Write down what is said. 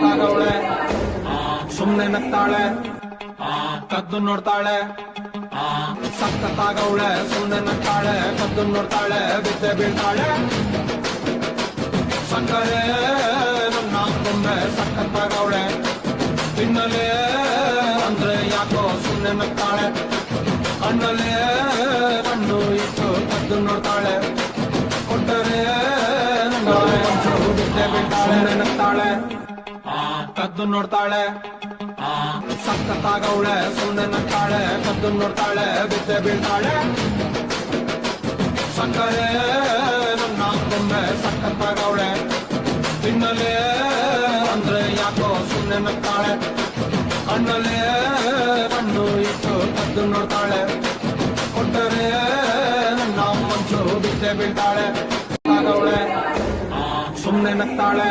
ತಾಗವಳೆ ಸುಮ್ನೆ ನಗ್ತಾಳೆ ಕದ್ದು ನೋಡ್ತಾಳೆ ಸಕ್ಕತ್ತಾಗವಳೆ ಸುಮ್ನೆ ನಗ್ತಾಳೆ ಕದ್ದು ನೋಡ್ತಾಳೆ ಬಿದ್ದೆ ಬೀಳ್ತಾಳೆ ಸಕ್ಕರೆ ನನ್ನ ಕೊಂಬೆ ಸಕ್ಕತ್ತಾಗವಳೆ ತಿನ್ನಲೇ ಅಂದ್ರೆ ಯಾಕೋ ಸುಮ್ನೆ ನಗ್ತಾಳೆ ಕಣ್ಣಲ್ಲೇ ಕಣ್ಣು ಇಟ್ಟು ಕದ್ದು ನೋಡ್ತಾಳೆ ಕೊಟ್ಟರೆ ಬಿದ್ದೆ ಬೀಳ್ತಾಳೆ ನಗ್ತಾಳೆ ಕದ್ದು ನೋಡ್ತಾಳೆ ಸಕ್ಕತ್ತಾಗವಳೆ ಸುಮ್ನೆ ನಗ್ತಾಳೆ ಕದ್ದು ನೋಡ್ತಾಳೆ ಬಿದ್ದೆ ಬೀಳ್ತಾಳೆ ಸಕ್ಕರೆ ನನ್ನ ಕೊಂಬೆ ಸಕ್ಕತ್ತಾಗವಳೆ ತಿನ್ನಲೇ ಅಂದ್ರೆ ಯಾಕೋ ಸುಮ್ನೆ ನಗ್ತಾಳೆ ಕಣ್ಣಲ್ಲೇ ಕಣ್ಣು ಇಟ್ಟು ಕದ್ದು ನೋಡ್ತಾಳೆ ಕೊಟ್ಟರೆ ನನ್ನ ಮಂಚು ಬಿದ್ದೆ ಬೀಳ್ತಾಳೆ ಆಗವಳೆ ಸುಮ್ನೆ ನಗ್ತಾಳೆ